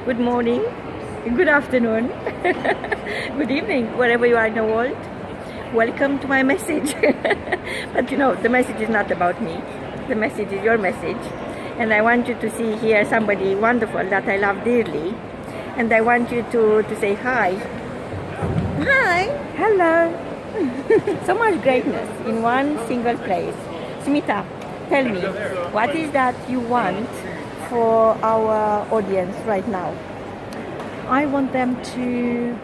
good morning, good afternoon, good evening, wherever you are in the world. Welcome to my message. But the message is not about me. The message is your message. And I want you to see here somebody wonderful that I love dearly. And I want you to say hi. Hi. Hello. So much greatness in one single place. Smita, tell me, what is that you want for our audience right now? I want them to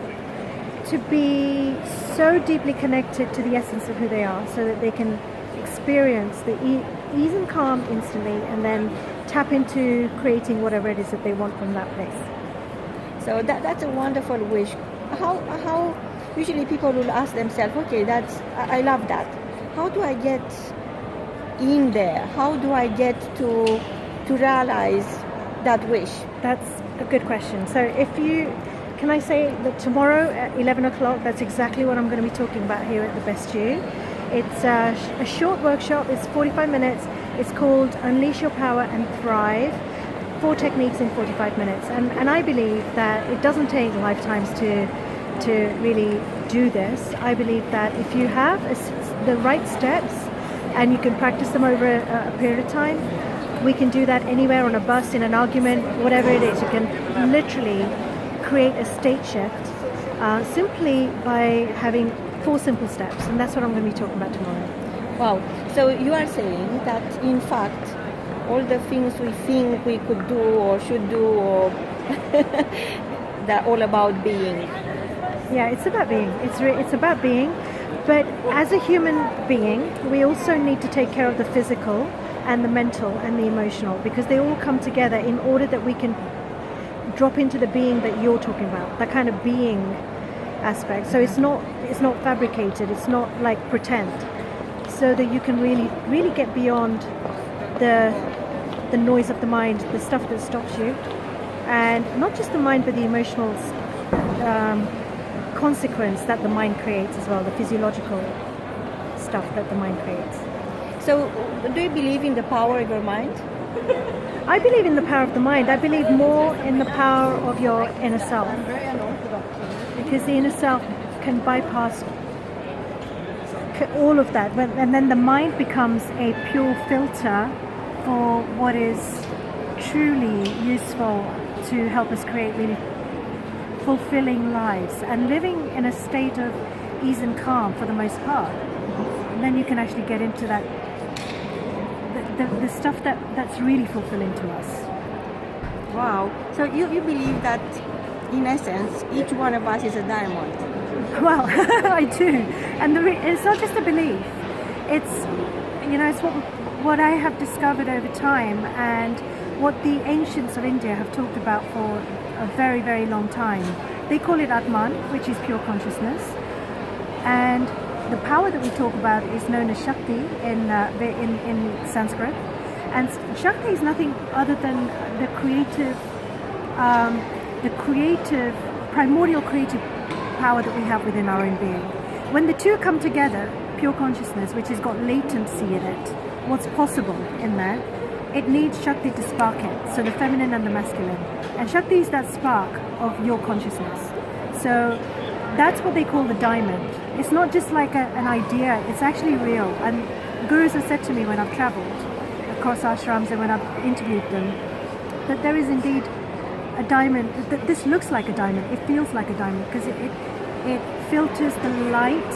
be so deeply connected to the essence of who they are, so that they can experience the ease and calm instantly, and then tap into creating whatever it is that they want from that place. So that's a wonderful wish. How usually people will ask themselves, okay, I love that. How do I get in there? How do I get to realize that wish? That's a good question. So can I say that tomorrow at 11 o'clock, that's exactly what I'm going to be talking about here at the Best You. It's a short workshop. It's 45 minutes. It's called Unleash Your Power and Thrive. 4 techniques in 45 minutes. And I believe that it doesn't take lifetimes to really do this. I believe that if you have the right steps and you can practice them over a period of time, we can do that anywhere, on a bus, in an argument, whatever it is. You can literally create a state shift simply by having 4 simple steps, and that's what I'm going to be talking about tomorrow. Wow. So you are saying that, in fact, all the things we think we could do or should do, or they're all about being. Yeah, it's about being. It's about being. But as a human being, we also need to take care of the physical and the mental and the emotional, because they all come together in order that we can drop into the being that you're talking about, that kind of being aspect. So it's not fabricated, it's not like pretend, so that you can really get beyond the noise of the mind, the stuff that stops you, and not just the mind but the emotional consequence that the mind creates as well, the physiological stuff that the mind creates. So do you believe in the power of your mind? I believe in the power of the mind. I believe more in the power of your inner self, because the inner self can bypass all of that, and then the mind becomes a pure filter for what is truly useful to help us create really fulfilling lives and living in a state of ease and calm for the most part. And then you can actually get into that the stuff that's really fulfilling to us. Wow. So you believe that, in essence, each one of us is a diamond? Well, I do. And it's not just a belief. It's what I have discovered over time, and what the ancients of India have talked about for a very, very long time. They call it Atman, which is pure consciousness. And the power that we talk about is known as Shakti in Sanskrit. And Shakti is nothing other than the primordial creative power that we have within our own being. When the two come together, pure consciousness, which has got latency in it, what's possible in there, it needs Shakti to spark it, so the feminine and the masculine. And Shakti is that spark of your consciousness. So that's what they call the diamond. It's not just like an idea, it's actually real. And gurus have said to me when I've traveled across ashrams and when I've interviewed them, that there is indeed a diamond, that this looks like a diamond, it feels like a diamond, because it filters the light,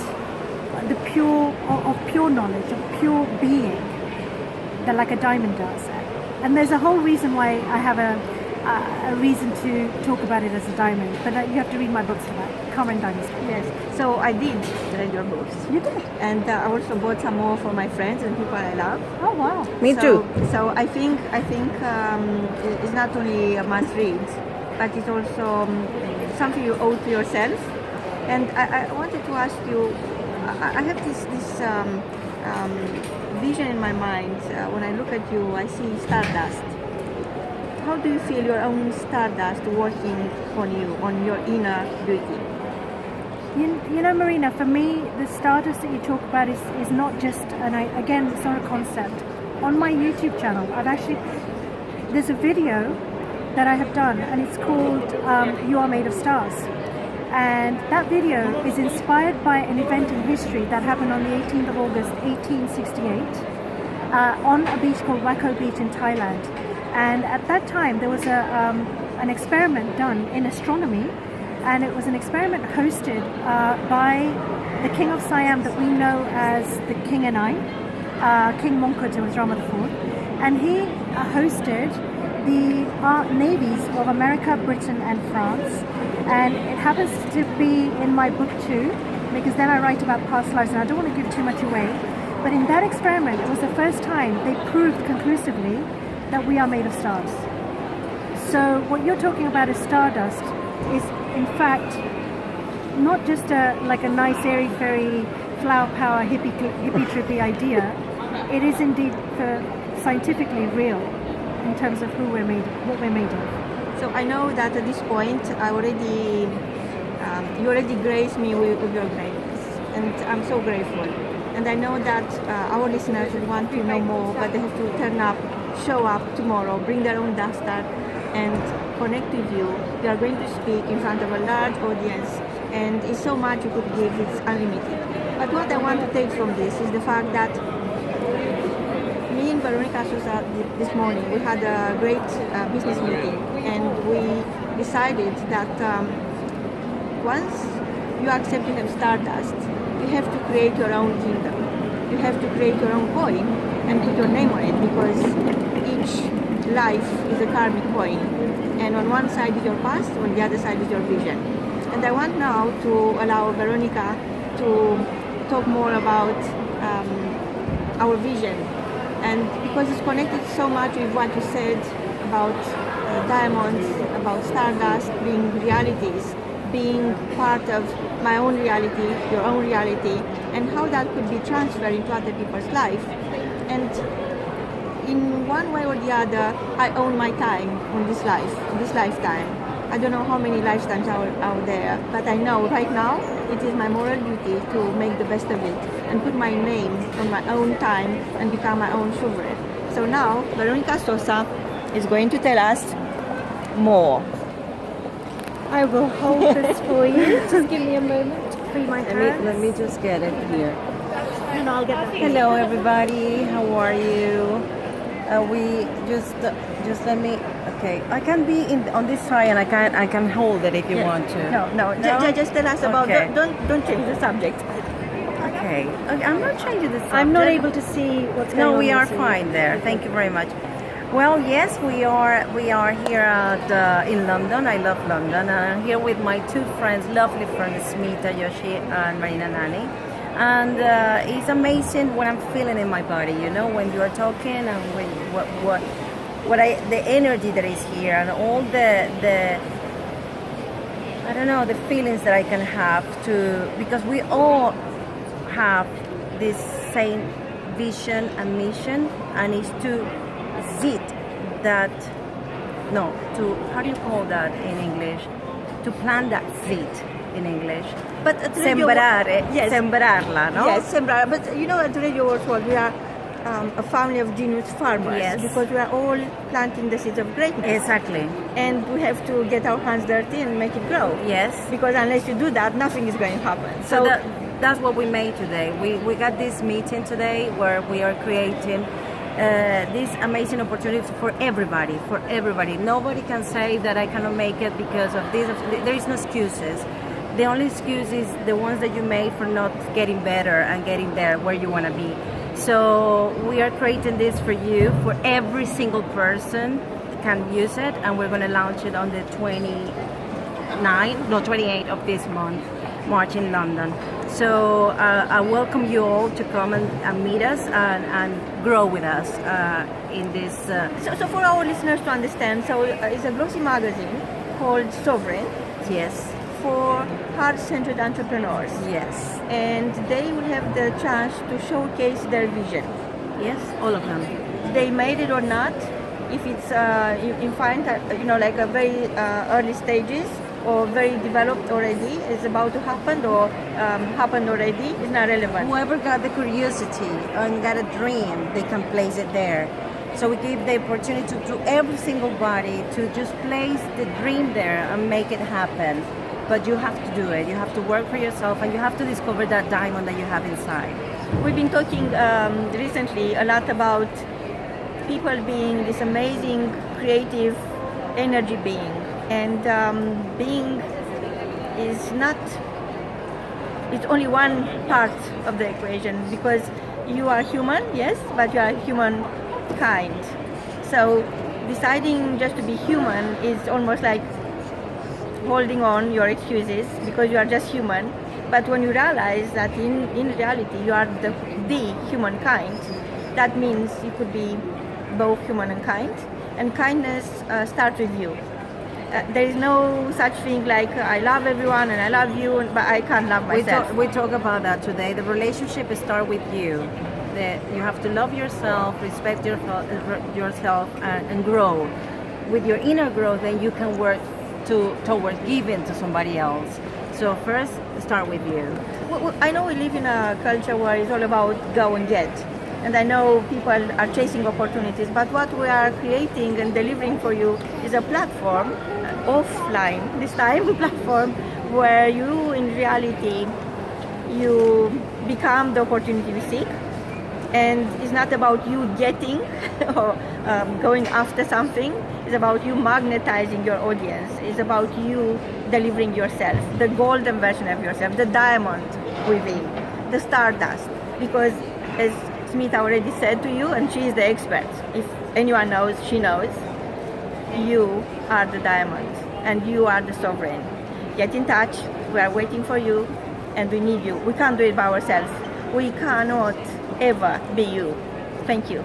the pure knowledge, of pure being, that like a diamond does. And there's a whole reason why I have a reason to talk about it as a diamond, but you have to read my books for that. Karma and Diamonds. Yes. So I did read your books. You did? And I also bought some more for my friends and people I love. Oh wow. Me too. So I think it's not only a must read, but it's also something you owe to yourself. And I wanted to ask you, I have this vision in my mind. When I look at you, I see stardust. How do you feel your own stardust working on you, on your inner beauty? You know, Marina, for me, the stardust that you talk about is not just, again, it's not a concept. On my YouTube channel, there's a video that I have done, and it's called You Are Made of Stars. And that video is inspired by an event in history that happened on the 18th of August 1868 on a beach called Wako Beach in Thailand. And at that time there was an experiment done in astronomy, and it was an experiment hosted by the King of Siam that we know as the King Anai, King Mongkutjawazrama IV, and he hosted the navies of America, Britain and France. And it happens to be in my book too, because then I write about past lives, and I don't want to give too much away. But in that experiment, it was the first time they proved conclusively that we are made of stars. So what you're talking about as stardust is in fact not just like a nice airy fairy flower power hippie trippy idea. It is indeed scientifically real in terms of who we're made of, what we're made of. So I know that at this point I already you already graced me with your greatness, and I'm so grateful. And I know that our listeners will want to know more, but they have to turn up, show up tomorrow, bring their own duster, and connect with you. You are going to speak in front of a large audience, and it's so much you could give, it's unlimited. But what I want to take from this is the fact that me and Veronica Sosa this morning, we had a great business meeting, and we decided that once you accept you have stardust, you have to create your own kingdom. You have to create your own coin and put your name on it, because each life is a karmic coin, and on one side is your past, on the other side is your vision. And I want now to allow Veronica to talk more about our vision, and because it's connected so much with what you said about diamonds, about stardust being realities, being part of my own reality, your own reality, and how that could be transferred into other people's life. And in one way or the other, I own my time on this life, this lifetime. I don't know how many lifetimes are out there, but I know right now it is my moral duty to make the best of it and put my name on my own time and become my own sovereign. So now Veronica Sosa is going to tell us more. I will hold this for you. Just give me a moment to free my hands. Let me just get it here. And I'll get the Hello, everybody. How are you? We just let me. Okay, I can be on this side, and I can hold it if you want to. No. Just tell us about. Okay. Don't change the subject. Okay, I'm not changing the subject. I'm not able to see what's going on. No, we are so- fine there. Thank you very much. Well, yes, we are here in London. I love London. I'm here with my two friends, lovely friends, Smita Yoshi and Marina Nani. And it's amazing what I'm feeling in my body. You know, when you are talking and when the energy that is here and all the I don't know, the feelings that I can have because we all have this same vision and mission, and it's to zit that, no, to, how do you call that in English? To plant that seed in English. But at Radio Sembrare, yes. sembrarla, no? Yes, sembrar. But you know, at Radio World, we are a family of genius farmers, Yes. because we are all planting the seeds of greatness. Exactly. And we have to get our hands dirty and make it grow. Yes. Because unless you do that, nothing is going to happen. So that's what we made today. We got this meeting today where we are creating this amazing opportunity for everybody. Nobody can say that I cannot make it because of this. There is no excuses. The only excuse is the ones that you made for not getting better and getting there where you want to be. So we are creating this for you, for every single person can use it, and we're going to launch it on the 28th of this month, March in London. So I welcome you all to come and meet us and grow with us in this. So for our listeners to understand, so it's a glossy magazine called Sovereign Yes, for heart-centered entrepreneurs. yes, And they will have the chance to showcase their vision. yes, all of them. They made it or not, if it's you find like a very early stages or very developed already, is about to happen or happened already, is not relevant. Whoever got the curiosity and got a dream, they can place it there. So we give the opportunity to every single body to just place the dream there and make it happen. But you have to do it. You have to work for yourself, and you have to discover that diamond that you have inside. We've been talking recently a lot about people being this amazing, creative energy being. And being is not, it's only one part of the equation, because you are human, yes, but you are humankind. So deciding just to be human is almost like holding on your excuses because you are just human. But when you realize that in reality you are the humankind, that means you could be both human and kind. And kindness starts with you. There is no such thing like I love everyone and I love you, but I can't love myself. We talk about that today. The relationship starts with you. You have to love yourself, respect yourself, and grow. With your inner growth, then you can work towards giving to somebody else. So first, start with you. Well, I know we live in a culture where it's all about go and get. And I know people are chasing opportunities, but what we are creating and delivering for you is a platform, offline this time, platform where you in reality, you become the opportunity you seek. And it's not about you getting or going after something. It's about you magnetizing your audience. It's about you delivering yourself, the golden version of yourself, the diamond within, the stardust. Because as Smith already said to you, and she is the expert, if anyone knows, she knows, you are the diamond and you are the sovereign. Get in touch, we are waiting for you and we need you. We can't do it by ourselves. We cannot ever be you. Thank you.